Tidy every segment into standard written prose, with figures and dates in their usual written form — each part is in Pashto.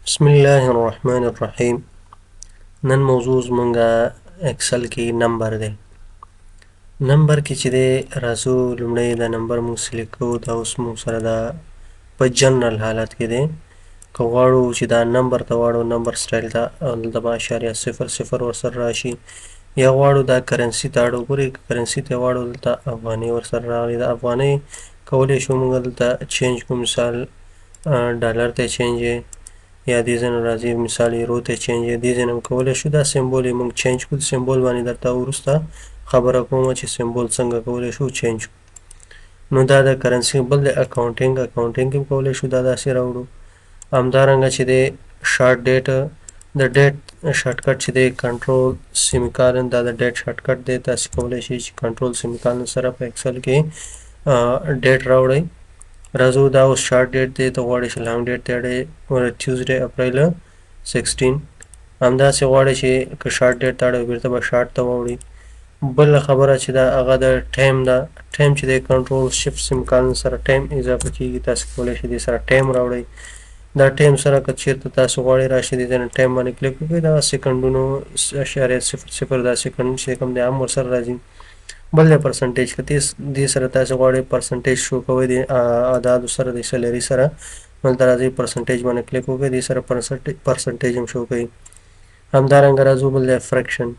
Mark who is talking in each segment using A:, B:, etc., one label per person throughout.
A: بسم الله الرحمن الرحیم. نن موضوع زمونږه اکسل کې نمبر دی. نمبر کې چې دی راځو لومړی دا نمبر مونږ سلیکټ کوو. دا اوس مونږ سره دا په جنرال حالت کې دی. که غواړو چې دا نمبر ته واړو نمبر سټایل ته دلته به اشاریه صفر صفر ورسره راشي، یا غواړو دا کرنسي ته اړو. ګورئ کرنسي ته واړو دلته افغانۍ ورسره راغلي. د افغانۍ کولی شو مونږ دلته چینج کړو، مثال ډالر ته چینج یا دې ځای نه راځي مثال یورو ته چینج دې ځای نه هم کولی شو. دا سمبول یې موږ چینج کړو. سمبول باندې درته وروسته خبره کوم چې سمبول څنګه کولی شو چینج کړو. نو دا د کرنسي بل د اکاونټینګ کې هم کولی شو دا داسې راوړو. همدارنګه چې دی شارټ ډیټ، د ډیټ شارټکټ چې دی کنټرول سیمیکالن، دا د ډیټ شارټکټ دی. تاسې کولی شئ چې کنټرول سیمیکالن سره په ایکسل کې ډیټ راوړئ. راځو دا اوس شارټ ډیټ دی، ته غواړې چې لانګ ډیټ ته اړئ ټیوزډے اپریل 16. همداسې غواړئ چې که شارټ ډیټ ته اړئ بیرته به شارټ ته واوړئ. بله خبره چې دا هغه د ټایم ده، ټایم چې دی کنټرول شفټ سیمیکالن سره ټایم اضافه کیږي. تاسې کولی شئ دې سره ټایم راوړئ. دا ټایم سره که چېرته تاسو غواړئ راشئ دې ځای نه ټایم باندې کلیک وکړئ، دا سیکنډونو اشاریه صفر صفر دا سیکنډ چې کوم دی هم ورسره راځي. بل دی پرسنټیج، که دې سره تاسو غواړئ پرسنټیج شو کوئ د اعدادو سره د سیلري سره، دلته راځئ پرسنټیج باندې کلیک وکړئ، دې سره پرسنټیج هم شو کوي. همدارنګه راځو بل دی فرکشن.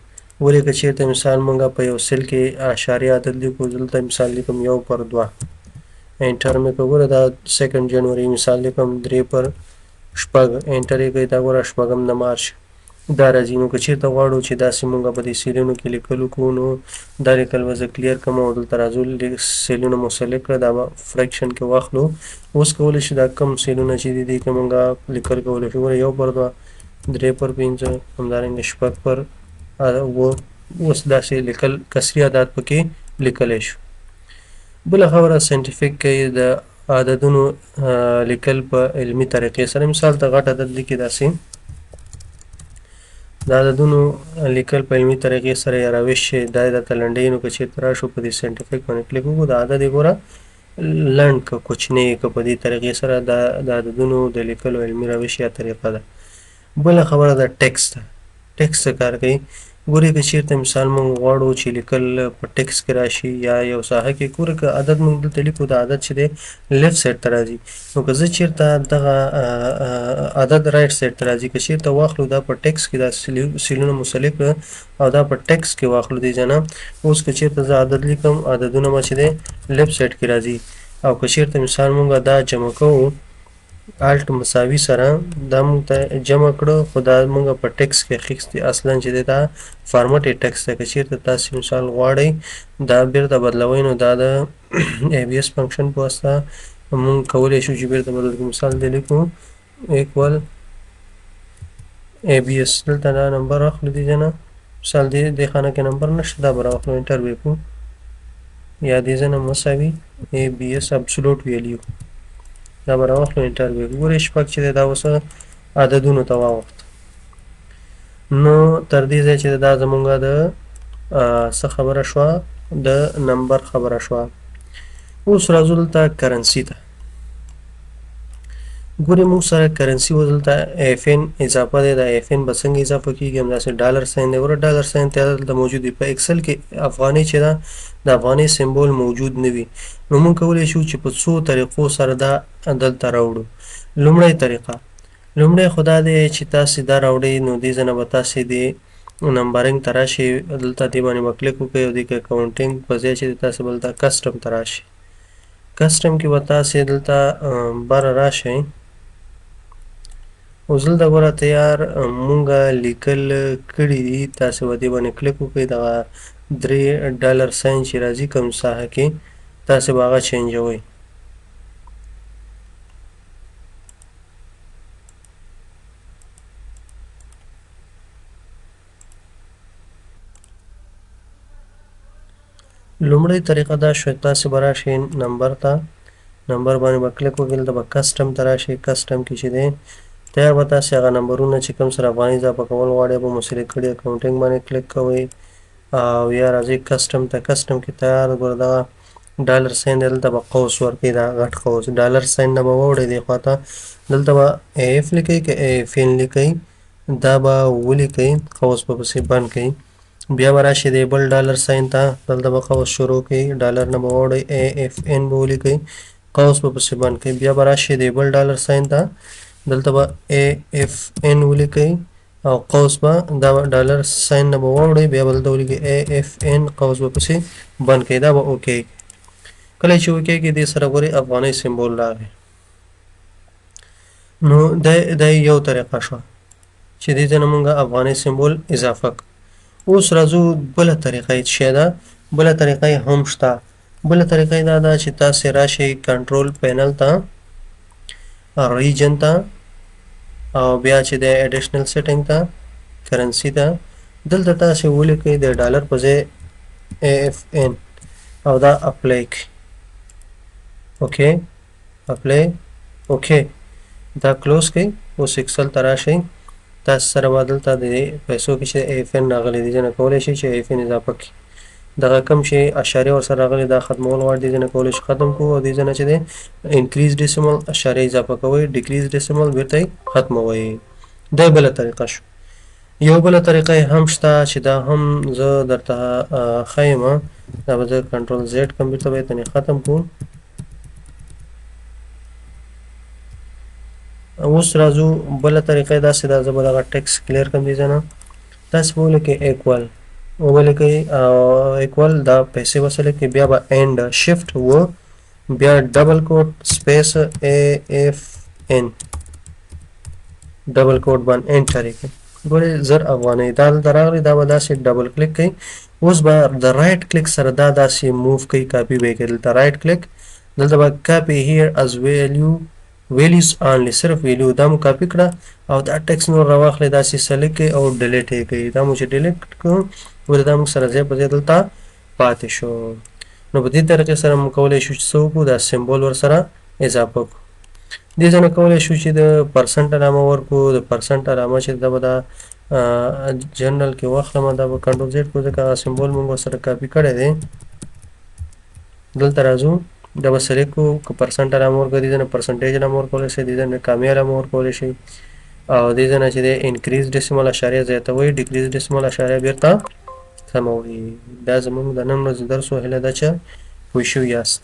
A: ولې که چېرته مثال مونږ په یو سل کې اشاریه عدد لیکو، دلته مثال لیکم 1/2 انټر مې کړو. ګوره دا 2 جنوري مثال لیکم 3/6 انټر یې کړئ. دا ګوره شپږم د مارچ دا راځي. نو که چېرته غواړو چې داسې مونږ په دې سیلونو کې لیکلو کوو، نو دا لیکل به زه کلیر کړم او دلته راځو سیلونه مو سلیکټ کړه، دا به فرکشن کې واخلو. اوس کولی شو دا کم سیلونه چې دي دې کې مونږ لیکل کولی شو. ګوره 1/2 3/5 همدارنګه 6/8 اوس داسې لیکل کسري عدد پکې لیکلی شو. بله خبره ساینټیفیک کې د عددونو لیکل په علمي طریقې سره. مثال ته غټ عدد لیکي داسې، د عددونو لیکل په علمي طریقې سره یا روش دا درته لنډوي. نو که چېرته راشو په دې ساینټیفیک باندې کلیک وکړو، د عدد یې ګوره لنډ که کوچنی که په دې طریقې سره د عددونو د لیکلو علمي روش یا طریقه ده. بله خبره د ټیکس ده. ټیکس څه کار کوي؟ ګورئ که چېرته مثال مونږ غواړو چې لیکل په ټیکس کې راشي یا یو ساحه کې، ګوره که عدد مونږ دلته لیکو، د عدد چې دی لیفټ سایډ ته راځي. نو که زه چېرته دغه عدد رایټ سایډ ته راځي، که چېرته واخلو دا په ټیکس کې دا سیلونه مو سلیکټ کړه او دا په ټیکس کې واخلو دې ځای نه، اوس که چېرته زه عدد لیکم، عددونه به چې دی لیفټ سایډ کې راځي. او که چېرته مثال مونږ دا جمع کوو الټ مساوي سره، دا مونږ ته جمع کړه، خو دا مونږ په ټیکس کې اخیستی. اصلا چې دی دا فارمټ ټیکس دی. که چېرته تاسې مثال غواړئ دا بیرته بدلوئ، نو دا د ABS فنکشن په واسطه مونږ کولی شو چې بیرته بدل کړو. مثال دی لیکو ایکول ABS، دلته دا نمبر اخلو دې ځای نه، مثال دې خانه کې نمبر نشته، دا به راواخلو انټر به کړو، یا دې ځای نه مساوي ABS ابسولوټ ویلیو، دا به راواخلو انټر به کړو. ګورئ شپږ چې دی دا اوس عددونو ته واوښت. نو تر دې ځای چې دا زمونږ د څه خبره شوه، د نمبر خبره شوه. اوس راځو دلته کرنسي ته. ګورئ مونږ سره کرنسي اوس دلته FN اضافه دی. دا FN به څنګه اضافه کېږي؟ همداسې ډالر ساین دی. ګوره ډالر ساین ته دلته موجود وي. په ایکسل کې افغانۍ چې ده د افغانۍ سمبول موجود نه وي. نو مونږ کولی شو چې په څو طریقو سره دا دلته راوړو. لومړی طریقه، لومړی خو دا دی چې تاسې دا راوړئ، نو دې ځای نه به تاسې د نمبرینګ ته راشئ، دلته دې باندې به کلیک وکړئ او دې کې اکاونټینګ په ځای چې تاسې به دلته کسټم ته راشئ. کسټم کې به تاسې دلته بره راشئ. اوس دلته ګوره تیار مونږ لیکل کړي دي، تاسې به دې باندې کلیک وکړئ. دغه $3 ساین چې راځي کوم ساحه کې، تاسې به هغه چینجوئ. لومړی طریقه دا شوه، تاسې به راشئ نمبر ته، نمبر باندې به کلیک وکړئ، دلته به کسټم ته راشئ. کسټم کې چې دی تیار به تاسې هغه نمبرونه چې کوم سره افغانۍ اضافه کول غواړئ به مو سلیکټ کړي، اکاونټینګ باندې کلیک کوئ او یا راځئ کسټم ته. کسټم کې تیار ګوره دغه ډالر ساين دلته به قوس ورکړي دا غټ قوس ډالر ساين نه به واوړئ دې خواته دلته به اف لیکئ که اف ان لیکئ دا به ولیکئ قوس به پسې بند کړئ بیا به راشئ دې بل ډالر ساين ته دلته به قوس شروع کړئ ډالر نه به واوړئ اے اف ان به ولیکئ قوس به پسې بند کړئ بیا به راشئ دې بل ډالر ساين ته دلته به اے اف ان ولیکئ او قوس به دا ډالر ساين نه به واوړئ بیا به دلته ولیکئ اے اف ان قوس به پسې بند کړئ دا به اوکې کله چې اوکې کې دې سره ګورئ افغانۍ سمبول راغی نو دا یو طریقه شوه چې دې ته نه مونږ افغانۍ سمبول اضافه کړو اوس راځو بله طریقه یې څه ده بله طریقه یې هم شته بله طریقه یې دا ده چې تاسې راشئ کنټرول پینل ته ریجن ته او بیا چې د اډیشنل سیټینګ ته کرنسي ته دلته تاسې ولیکئ د ډالر په ځای اے اف ان او دا اپلای کړئ اوکې اپلای اوکې دا کلوز کړئ اوس ایکسل ته راشئ تاسو سره به دلته د پیسو کې چې اف ان راغلی دي ځنه کولی شئ چې اف ان اضافه کړئ دغه کم چې اشاریه ورسره راغلی دا ختمول غواړي دې ځنه کولی شي ختم کړو او دې ځنه چې دی انکریز ډیسیمل اشاریه اضافه کوئ ډیکریز ډیسیمل بیرته یې ختموئ دا بله طریقه شو یو بله طریقه یې هم شته چې دا هم زه درته ښیم دا به زه کنټرول زیډ کوم بیرته به یې تنې ختم کړو اوس راځو بله طریقه یې داسې ده زه به دغه ټیکس کلیر کړم دې ځای نه تاسې به ولیکئ ایکول ولیکئ ایکول دا پیسې به څه لیکئ بیا به اینډ شفټ و بیا ډبل کوټ سپیس اے اف ان ډبل کوټ باندې انټر یې کړئ ګورئ زر افغانۍ دا دلته راغلی دا به داسې ډبل کلیک کوئ اوس به د رایټ کلیک سره دا داسې موو کوئ کاپي به یې کوئ دلته رایټ کلیک دلته به کاپي هیر از ویلیوز آنلی صرف ویلیو دا مو کاپي کړه او دا ټیکس نور راواخلئ داسې سلیکټ کړئ او ډیلیټ یې کړئ دا مو چې ډیلیټ کړو ولې دا موږ سره ځای په ځای دلته پاتې شو نو په دې طریقې سره موږ کولی شو چې څه وکړو دا سمبول ورسره اضافه کړو دې ځای نه کولی شو چې د پرسنټ علامه ورکړو د پرسنټ علامه چې دا به دا جنرل کې واخلم دا به کنټرول زیډ کړو ځکه هغه سمبول موږ ورسره کاپي کړی دی دلته راځو دا به سلیکټ کړو که پرسنټ علامه ورکړو دې ځای نه پرسنټیج علامه ورکولی شئ دې ځای نه کامي علامه ورکولی شئ او دې ځای نه چې دی انکریز ډیسیمل اشاریه زیاتوئ ډیکریز ډیسیمل اشاریه بیرته سموئ دا زموږ د نن ورځې درس و هیله ده چې پوه شوي یاست